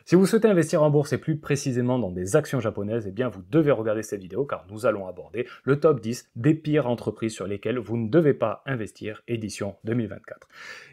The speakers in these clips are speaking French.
Si vous souhaitez investir en bourse et plus précisément dans des actions japonaises, eh bien vous devez regarder cette vidéo car nous allons aborder le top 10 des pires entreprises sur lesquelles vous ne devez pas investir, édition 2024.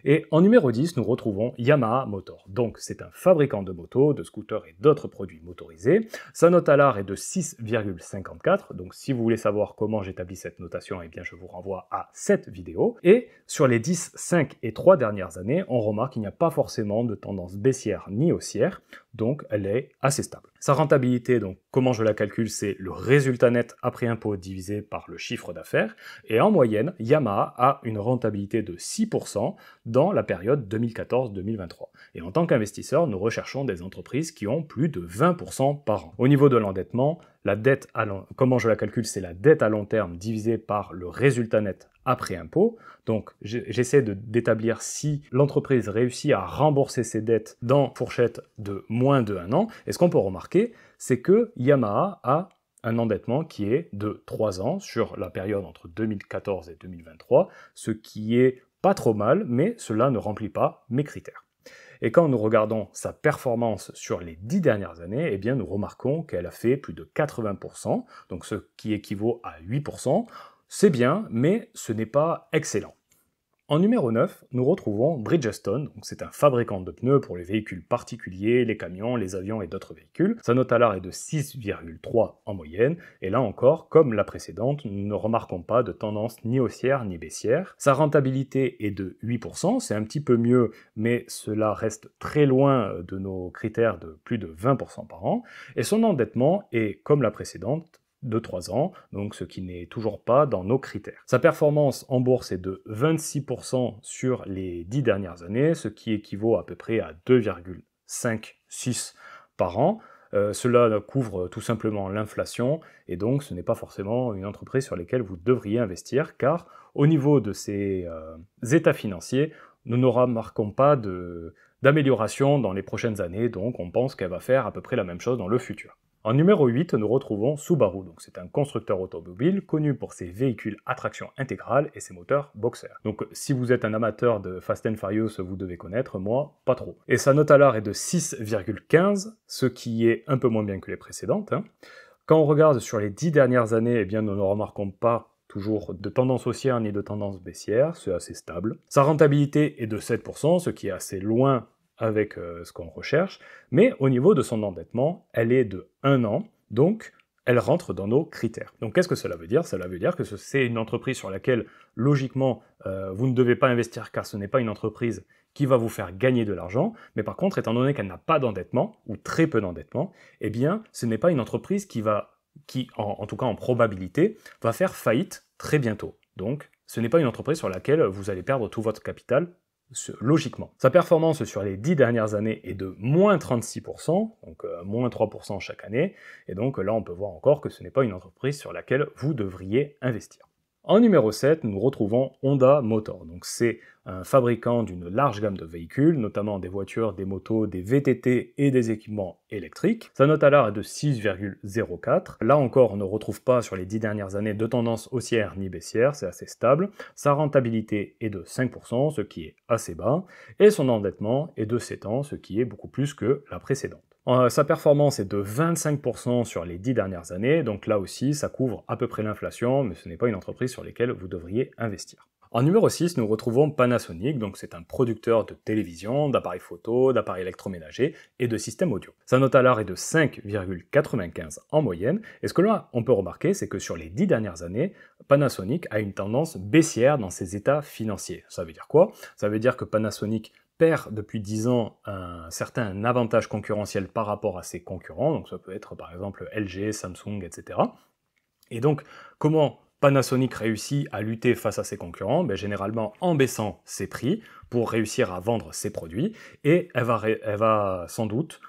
Et en numéro 10, nous retrouvons Yamaha Motor. Donc c'est un fabricant de motos, de scooters et d'autres produits motorisés. Sa note à l'art est de 6,54, donc si vous voulez savoir comment j'établis cette notation, eh bien je vous renvoie à cette vidéo. Et sur les 10, 5 et 3 dernières années, on remarque qu'il n'y a pas forcément de tendance baissière ni haussière, donc elle est assez stable. Sa rentabilité, donc comment je la calcule, c'est le résultat net après impôt divisé par le chiffre d'affaires, et en moyenne, Yamaha a une rentabilité de 6% dans la période 2014-2023. Et en tant qu'investisseur, nous recherchons des entreprises qui ont plus de 20% par an. Au niveau de l'endettement, la dette comment je la calcule, c'est la dette à long terme divisée par le résultat net après impôt. Donc j'essaie d'établir si l'entreprise réussit à rembourser ses dettes dans fourchette de moins de 1 an. Et ce qu'on peut remarquer, c'est que Yamaha a un endettement qui est de 3 ans sur la période entre 2014 et 2023, ce qui est pas trop mal, mais cela ne remplit pas mes critères. Et quand nous regardons sa performance sur les 10 dernières années, eh bien nous remarquons qu'elle a fait plus de 80%, donc ce qui équivaut à 8%. C'est bien, mais ce n'est pas excellent. En numéro 9, nous retrouvons Bridgestone, c'est un fabricant de pneus pour les véhicules particuliers, les camions, les avions et d'autres véhicules. Sa note à l'art est de 6,3 en moyenne, et là encore, comme la précédente, nous ne remarquons pas de tendance ni haussière ni baissière. Sa rentabilité est de 8%, c'est un petit peu mieux, mais cela reste très loin de nos critères de plus de 20% par an, et son endettement est, comme la précédente, de 3 ans, donc ce qui n'est toujours pas dans nos critères. Sa performance en bourse est de 26% sur les 10 dernières années, ce qui équivaut à peu près à 2,56 par an. Cela couvre tout simplement l'inflation, et donc ce n'est pas forcément une entreprise sur laquelle vous devriez investir, car au niveau de ses états financiers, nous ne remarquons pas d'amélioration dans les prochaines années, donc on pense qu'elle va faire à peu près la même chose dans le futur. En numéro 8, nous retrouvons Subaru. Donc c'est un constructeur automobile connu pour ses véhicules à traction intégrale et ses moteurs boxer. Donc si vous êtes un amateur de Fast and Furious, vous devez connaître, moi, pas trop. Et sa note à l'art est de 6,15, ce qui est un peu moins bien que les précédentes. Quand on regarde sur les 10 dernières années, eh bien nous ne remarquons pas toujours de tendance haussière ni de tendance baissière, c'est assez stable. Sa rentabilité est de 7%, ce qui est assez loin avec ce qu'on recherche, mais au niveau de son endettement, elle est de 1 an, donc elle rentre dans nos critères. Donc qu'est-ce que cela veut dire? Cela veut dire que c'est une entreprise sur laquelle, logiquement, vous ne devez pas investir car ce n'est pas une entreprise qui va vous faire gagner de l'argent, mais par contre, étant donné qu'elle n'a pas d'endettement, ou très peu d'endettement, eh bien, ce n'est pas une entreprise qui, en tout cas en probabilité, va faire faillite très bientôt. Donc, ce n'est pas une entreprise sur laquelle vous allez perdre tout votre capital logiquement. Sa performance sur les 10 dernières années est de moins 36%, donc moins 3% chaque année, et donc là on peut voir encore que ce n'est pas une entreprise sur laquelle vous devriez investir. En numéro 7, nous retrouvons Honda Motor. Donc c'est un fabricant d'une large gamme de véhicules, notamment des voitures, des motos, des VTT et des équipements électriques. Sa note à l'art est de 6,04. Là encore, on ne retrouve pas sur les 10 dernières années de tendance haussière ni baissière, c'est assez stable. Sa rentabilité est de 5%, ce qui est assez bas, et son endettement est de 7 ans, ce qui est beaucoup plus que la précédente. Sa performance est de 25% sur les 10 dernières années, donc là aussi ça couvre à peu près l'inflation, mais ce n'est pas une entreprise sur laquelle vous devriez investir. En numéro 6, nous retrouvons Panasonic, donc c'est un producteur de télévision, d'appareils photo, d'appareils électroménagers et de systèmes audio. Sa note à l'art est de 5,95 en moyenne, et ce que là on peut remarquer, c'est que sur les 10 dernières années, Panasonic a une tendance baissière dans ses états financiers. Ça veut dire quoi? Ça veut dire que Panasonic perd depuis 10 ans un certain avantage concurrentiel par rapport à ses concurrents, donc ça peut être par exemple LG, Samsung, etc. Et donc, comment Panasonic réussit à lutter face à ses concurrents? Généralement en baissant ses prix pour réussir à vendre ses produits, et elle va sans doute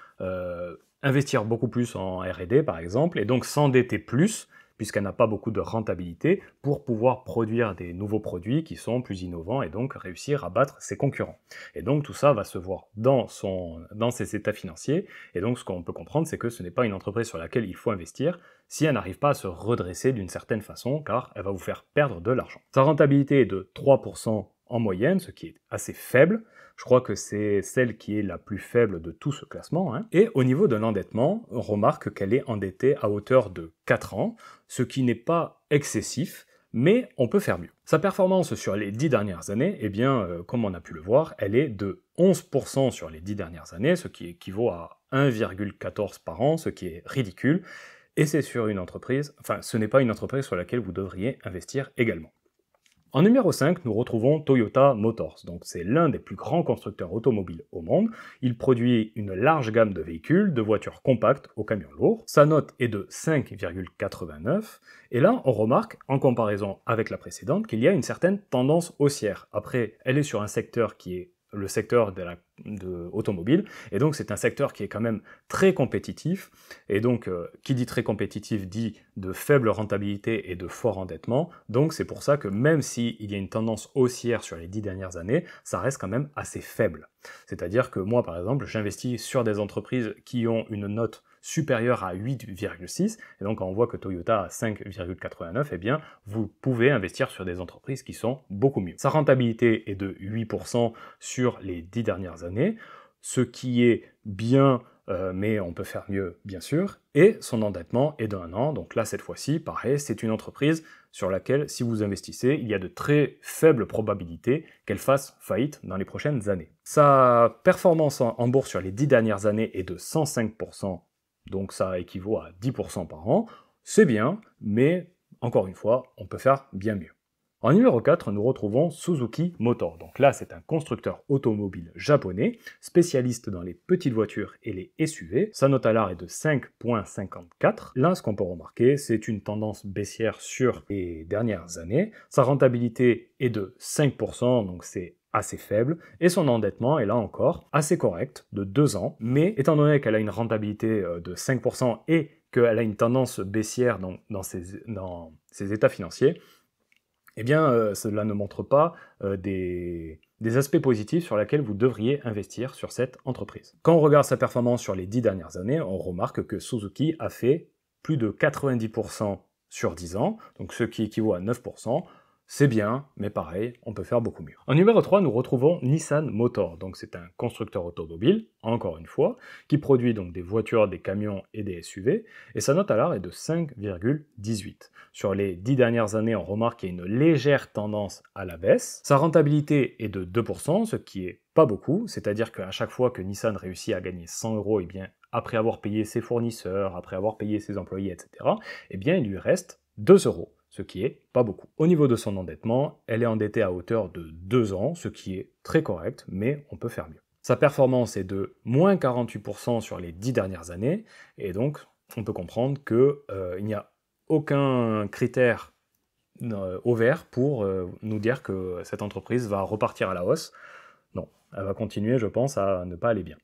investir beaucoup plus en R&D par exemple, et donc s'endetter plus, puisqu'elle n'a pas beaucoup de rentabilité, pour pouvoir produire des nouveaux produits qui sont plus innovants et donc réussir à battre ses concurrents. Et donc tout ça va se voir dans ses états financiers, et donc ce qu'on peut comprendre, c'est que ce n'est pas une entreprise sur laquelle il faut investir si elle n'arrive pas à se redresser d'une certaine façon, car elle va vous faire perdre de l'argent. Sa rentabilité est de 3% en moyenne, ce qui est assez faible. Je crois que c'est celle qui est la plus faible de tout ce classement. Et au niveau de l'endettement, on remarque qu'elle est endettée à hauteur de 4 ans, ce qui n'est pas excessif, mais on peut faire mieux. Sa performance sur les 10 dernières années, eh bien, comme on a pu le voir, elle est de 11% sur les 10 dernières années, ce qui équivaut à 1,14 par an, ce qui est ridicule. Et c'est sur une entreprise, enfin, ce n'est pas une entreprise sur laquelle vous devriez investir également. En numéro 5, nous retrouvons Toyota Motors. Donc c'est l'un des plus grands constructeurs automobiles au monde. Il produit une large gamme de véhicules, de voitures compactes aux camions lourds. Sa note est de 5,89. Et là, on remarque, en comparaison avec la précédente, qu'il y a une certaine tendance haussière. Après, elle est sur un secteur qui est le secteur de automobile, et donc c'est un secteur qui est quand même très compétitif, et donc qui dit très compétitif dit de faible rentabilité et de fort endettement, donc c'est pour ça que même s'il y a une tendance haussière sur les 10 dernières années, ça reste quand même assez faible. C'est-à-dire que moi par exemple, j'investis sur des entreprises qui ont une note supérieure à 8,6, et donc quand on voit que Toyota a 5,89, eh bien vous pouvez investir sur des entreprises qui sont beaucoup mieux. Sa rentabilité est de 8% sur les 10 dernières années, ce qui est bien, mais on peut faire mieux bien sûr, et son endettement est d'1 an, donc là cette fois-ci, pareil, c'est une entreprise sur laquelle si vous investissez, il y a de très faibles probabilités qu'elle fasse faillite dans les prochaines années. Sa performance en bourse sur les 10 dernières années est de 105%, donc ça équivaut à 10% par an, c'est bien, mais encore une fois, on peut faire bien mieux. En numéro 4, nous retrouvons Suzuki Motor. Donc là, c'est un constructeur automobile japonais, spécialiste dans les petites voitures et les SUV. Sa note à l'art est de 5,54. Là, ce qu'on peut remarquer, c'est une tendance baissière sur les dernières années. Sa rentabilité est de 5%, donc c'est assez faible, et son endettement est là encore assez correct, de 2 ans, mais étant donné qu'elle a une rentabilité de 5% et qu'elle a une tendance baissière dans ses états financiers, eh bien cela ne montre pas des aspects positifs sur lesquels vous devriez investir sur cette entreprise. Quand on regarde sa performance sur les 10 dernières années, on remarque que Suzuki a fait plus de 90% sur 10 ans, donc ce qui équivaut à 9%, c'est bien, mais pareil, on peut faire beaucoup mieux. En numéro 3, nous retrouvons Nissan Motor. Donc c'est un constructeur automobile, encore une fois, qui produit donc des voitures, des camions et des SUV, et sa note à l'art est de 5,18. Sur les 10 dernières années, on remarque qu'il y a une légère tendance à la baisse. Sa rentabilité est de 2%, ce qui est pas beaucoup, c'est-à-dire qu'à chaque fois que Nissan réussit à gagner 100 €, eh bien, après avoir payé ses fournisseurs, après avoir payé ses employés, etc., eh bien, il lui reste 2 €. Ce qui est pas beaucoup. Au niveau de son endettement, elle est endettée à hauteur de 2 ans, ce qui est très correct, mais on peut faire mieux. Sa performance est de moins 48% sur les 10 dernières années, et donc on peut comprendre qu'il n'y a aucun critère au vert pour nous dire que cette entreprise va repartir à la hausse. Non, elle va continuer, je pense, à ne pas aller bien.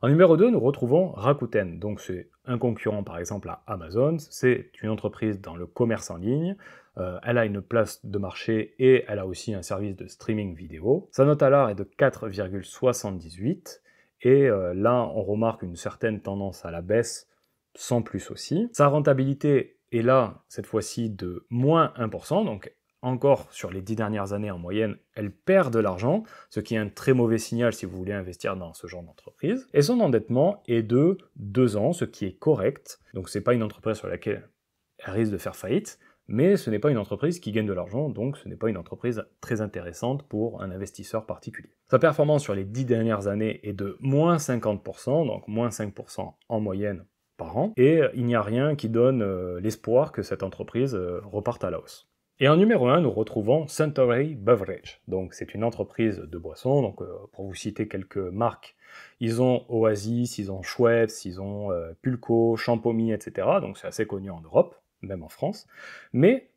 En numéro 2, nous retrouvons Rakuten. Donc c'est un concurrent par exemple à Amazon, c'est une entreprise dans le commerce en ligne, elle a une place de marché et elle a aussi un service de streaming vidéo. Sa note à l'art est de 4,78 et là on remarque une certaine tendance à la baisse sans plus aussi. Sa rentabilité est là cette fois-ci de moins 1%, donc encore sur les 10 dernières années en moyenne, elle perd de l'argent, ce qui est un très mauvais signal si vous voulez investir dans ce genre d'entreprise. Et son endettement est de 2 ans, ce qui est correct. Donc c'est pas une entreprise sur laquelle elle risque de faire faillite, mais ce n'est pas une entreprise qui gagne de l'argent, donc ce n'est pas une entreprise très intéressante pour un investisseur particulier. Sa performance sur les 10 dernières années est de moins 50%, donc moins 5% en moyenne par an, et il n'y a rien qui donne l'espoir que cette entreprise reparte à la hausse. Et en numéro 1, nous retrouvons Suntory Beverage. Donc c'est une entreprise de boissons, donc pour vous citer quelques marques, ils ont Oasis, ils ont Schweppes, ils ont Pulco, Champomy, etc. Donc c'est assez connu en Europe, même en France. Mais,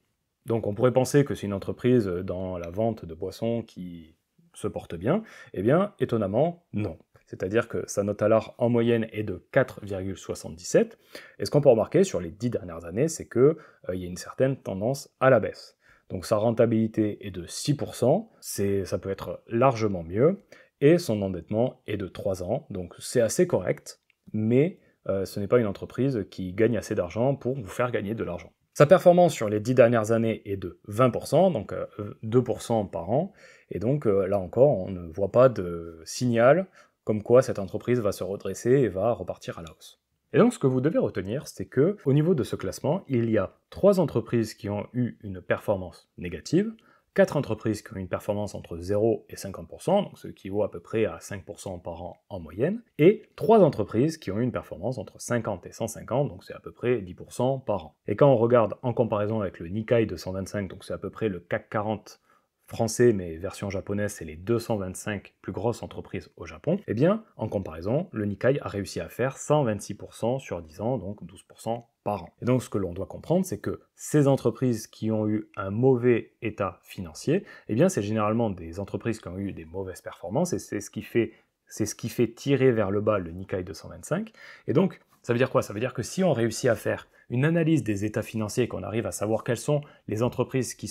donc on pourrait penser que c'est une entreprise dans la vente de boissons qui se porte bien. Eh bien, étonnamment, non. C'est-à-dire que sa note à l'art en moyenne est de 4,77. Et ce qu'on peut remarquer sur les 10 dernières années, c'est qu'il y a une certaine tendance à la baisse. Donc sa rentabilité est de 6%, ça peut être largement mieux, et son endettement est de 3 ans, donc c'est assez correct, mais ce n'est pas une entreprise qui gagne assez d'argent pour vous faire gagner de l'argent. Sa performance sur les 10 dernières années est de 20%, donc 2% par an, Et donc là encore, on ne voit pas de signal comme quoi cette entreprise va se redresser et va repartir à la hausse. Et donc ce que vous devez retenir, c'est que au niveau de ce classement, il y a 3 entreprises qui ont eu une performance négative, 4 entreprises qui ont une performance entre 0 et 50%, donc ce qui vaut à peu près à 5% par an en moyenne, et 3 entreprises qui ont eu une performance entre 50 et 150, donc c'est à peu près 10% par an. Et quand on regarde en comparaison avec le Nikkei 225, donc c'est à peu près le CAC 40 français, mais version japonaise, c'est les 225 plus grosses entreprises au Japon, eh bien, en comparaison, le Nikkei a réussi à faire 126% sur 10 ans, donc 12% par an. Et donc, ce que l'on doit comprendre, c'est que ces entreprises qui ont eu un mauvais état financier, eh bien, c'est généralement des entreprises qui ont eu des mauvaises performances, et c'est ce qui fait tirer vers le bas le Nikkei 225. Et donc, ça veut dire quoi? Ça veut dire que si on réussit à faire une analyse des états financiers et qu'on arrive à savoir quelles sont les entreprises qui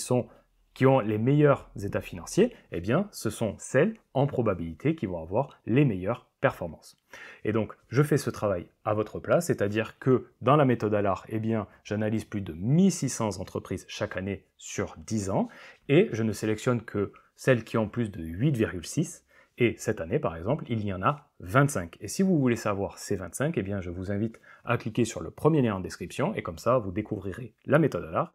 ont les meilleurs états financiers, eh bien, ce sont celles, en probabilité, qui vont avoir les meilleures performances. Et donc, je fais ce travail à votre place, c'est-à-dire que dans la méthode ALAR, eh bien, j'analyse plus de 1600 entreprises chaque année sur 10 ans, et je ne sélectionne que celles qui ont plus de 8,6, et cette année, par exemple, il y en a 25. Et si vous voulez savoir ces 25, eh bien, je vous invite à cliquer sur le premier lien en description, et comme ça, vous découvrirez la méthode ALAR.